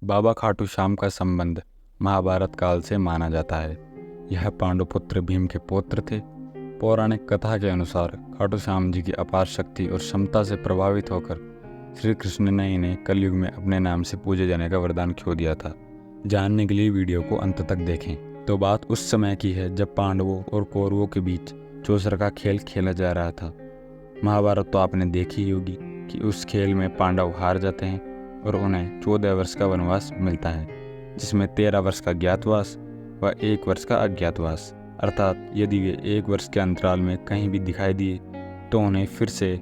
बाबा खाटू श्याम का संबंध महाभारत काल से माना जाता है। यह पांडुपुत्र भीम के पौत्र थे। पौराणिक कथा के अनुसार खाटू श्याम जी की अपार शक्ति और क्षमता से प्रभावित होकर श्री कृष्ण ने इन्हें कलयुग में अपने नाम से पूजे जाने का वरदान खो दिया था। जानने के लिए वीडियो को अंत तक देखें। तो बात उस समय की है जब पांडवों और कौरवों के बीच चौसर का खेल खेला जा रहा था। महाभारत तो आपने देखी ही होगी कि उस खेल में पांडव हार जाते हैं और उन्हें 14 वर्ष का वनवास मिलता है, जिसमें 13 वर्ष का ज्ञातवास व 1 वर्ष का अज्ञातवास। अर्थात यदि वे 1 वर्ष के अंतराल में कहीं भी दिखाई दिए तो उन्हें फिर से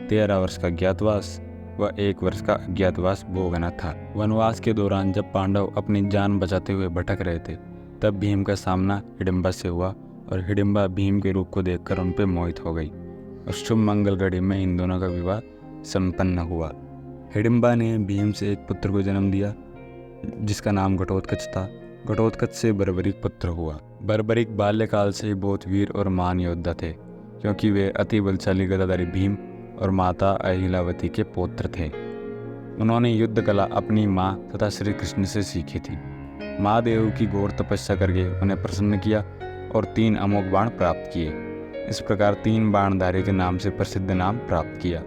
13 वर्ष का ज्ञातवास व 1 वर्ष का अज्ञातवास भोगना था। वनवास के दौरान जब पांडव अपनी जान बचाते हुए भटक रहे थे, तब भीम का सामना हिडिंबा से हुआ और हिडिंबा भीम के रूप को देखकर उन पर मोहित हो गई और शुभ मंगल घड़ी में इन दोनों का विवाह संपन्न हुआ। हिडिंबा ने भीम से एक पुत्र को जन्म दिया जिसका नाम घटोत्कच था। घटोत्कच से बर्बरीक पुत्र हुआ। बर्बरीक बाल्यकाल से ही बहुत वीर और महान योद्धा थे, क्योंकि वे अति बलशाली गदाधारी भीम और माता अहिलावती के पौत्र थे। उन्होंने युद्ध कला अपनी माँ तथा श्री कृष्ण से सीखी थी। महादेव की घोर तपस्या करके उन्हें प्रसन्न किया और 3 अमोघ बाण प्राप्त किए। इस प्रकार 3 बाणधारी के नाम से प्रसिद्ध नाम प्राप्त किया।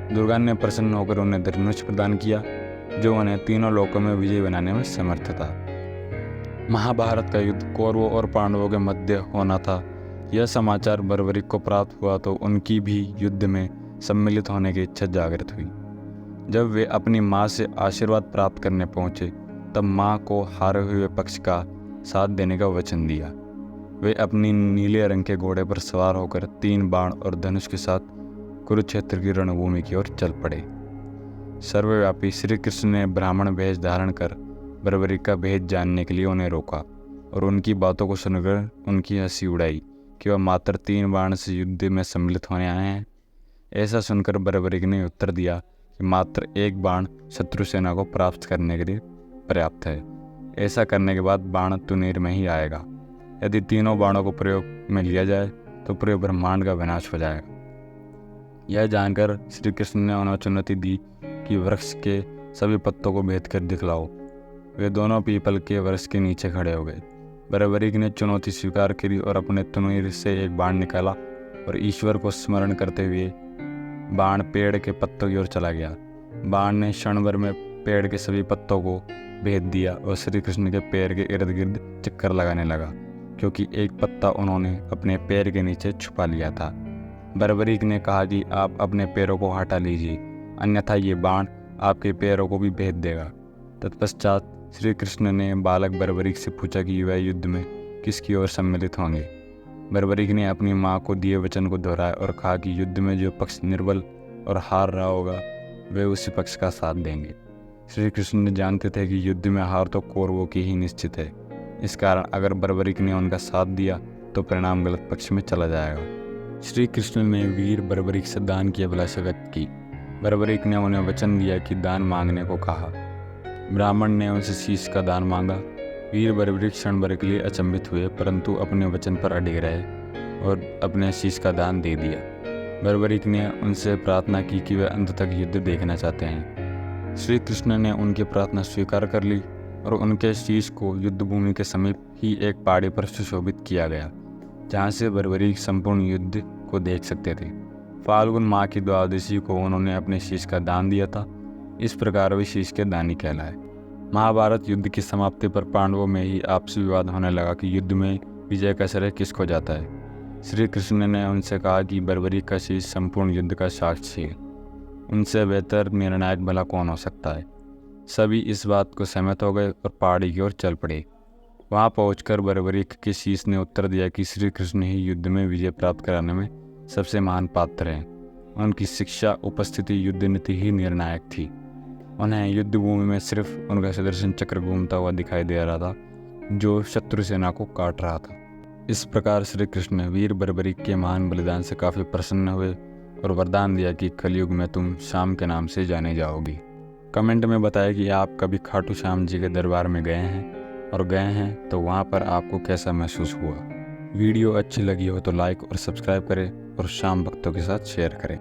दुर्गा ने प्रसन्न होकर उन्हें धनुष प्रदान किया, जो उन्हें तीनों लोकों में विजय बनाने में समर्थ था। महाभारत का युद्ध कौरवों और पांडवों के मध्य होना था। यह समाचार बर्बरीक को प्राप्त हुआ तो उनकी भी युद्ध में सम्मिलित होने की इच्छा जागृत हुई। जब वे अपनी माँ से आशीर्वाद प्राप्त करने पहुँचे, तब माँ को हारे हुए पक्ष का साथ देने का वचन दिया। वे अपनी नीले रंग के घोड़े पर सवार होकर 3 बाण और धनुष के साथ कुरुक्षेत्र की रणभूमि की ओर चल पड़े। सर्वव्यापी श्री कृष्ण ने ब्राह्मण वेश धारण कर बर्बरीक का भेद जानने के लिए उन्हें रोका और उनकी बातों को सुनकर उनकी हंसी उड़ाई कि वह मात्र 3 बाण से युद्ध में सम्मिलित होने आए हैं। ऐसा सुनकर बर्बरीक ने उत्तर दिया कि मात्र 1 बाण शत्रु सेना को प्राप्त करने के लिए पर्याप्त है। ऐसा करने के बाद बाण तुनीर में ही आएगा। यदि तीनों बाणों को प्रयोग में लिया जाए तो पूरे ब्रह्मांड का विनाश हो जाएगा। यह जानकर श्री कृष्ण ने उन्हें चुनौती दी कि वृक्ष के सभी पत्तों को भेद कर दिखलाओ। वे दोनों पीपल के वृक्ष के नीचे खड़े हो गए। बर्बरीक ने चुनौती स्वीकार करी और अपने तुनीर से एक बाण निकाला और ईश्वर को स्मरण करते हुए बाण पेड़ के पत्तों की ओर चला गया। बाण ने क्षण भर में पेड़ के सभी पत्तों को भेद दिया और श्री कृष्ण के पैर के इर्द गिर्द चक्कर लगाने लगा, क्योंकि एक पत्ता उन्होंने अपने पैर के नीचे छुपा लिया था। बर्बरीक ने कहा कि आप अपने पैरों को हटा लीजिए, अन्यथा ये बाण आपके पैरों को भी भेद देगा। तत्पश्चात श्री कृष्ण ने बालक बर्बरीक से पूछा कि वह युद्ध में किसकी ओर सम्मिलित होंगे। बर्बरीक ने अपनी माँ को दिए वचन को दोहराया और कहा कि युद्ध में जो पक्ष निर्बल और हार रहा होगा वे उसी पक्ष का साथ देंगे। श्री कृष्ण ने जानते थे कि युद्ध में हार तो कौरवों की ही निश्चित है। इस कारण अगर बर्बरीक ने उनका साथ दिया तो परिणाम गलत पक्ष में चला जाएगा। श्री कृष्ण ने वीर बर्बरीक से दान की अभिलाषा व्यक्त की। बर्बरीक ने उन्हें वचन दिया कि दान मांगने को कहा। ब्राह्मण ने उनसे शीश का दान मांगा। वीर बर्बरीक क्षण भर के लिए अचंभित हुए, परंतु अपने वचन पर अड़े रहे और अपने शीश का दान दे दिया। बर्बरीक ने उनसे प्रार्थना की कि वे अंत तक युद्ध देखना चाहते हैं। श्री कृष्ण ने उनकी प्रार्थना स्वीकार कर ली और उनके शीश को युद्ध भूमि के समीप ही एक पहाड़ी पर सुशोभित किया गया, जहाँ से बर्बरीक संपूर्ण युद्ध को देख सकते थे। फाल्गुन माह की द्वादशी को उन्होंने अपने शीश का दान दिया था। इस प्रकार वे शीश के दानी कहलाए। महाभारत युद्ध की समाप्ति पर पांडवों में ही आपसी विवाद होने लगा कि युद्ध में विजय का श्रेय किसको जाता है। श्री कृष्ण ने उनसे कहा कि बर्बरीक का शीश संपूर्ण युद्ध का साक्षी है। उनसे बेहतर निर्णायक भला कौन हो सकता है। सभी इस बात को सहमत हो गए और पहाड़ी की ओर चल पड़े। वहाँ पहुंचकर बर्बरीक के शीश ने उत्तर दिया कि श्री कृष्ण ही युद्ध में विजय प्राप्त कराने में सबसे महान पात्र हैं। उनकी शिक्षा, उपस्थिति, युद्ध नीति ही निर्णायक थी। उन्हें युद्ध भूमि में सिर्फ उनका सुदर्शन चक्र घूमता हुआ दिखाई दे रहा था, जो शत्रु सेना को काट रहा था। इस प्रकार श्री कृष्ण वीर बर्बरीक के महान बलिदान से काफ़ी प्रसन्न हुए और वरदान दिया कि कलयुग में तुम श्याम के नाम से जाने जाओगी। कमेंट में बताएं कि आप कभी खाटू श्याम जी के दरबार में गए हैं, और गए हैं तो वहाँ पर आपको कैसा महसूस हुआ। वीडियो अच्छी लगी हो तो लाइक और सब्सक्राइब करें और श्याम भक्तों के साथ शेयर करें।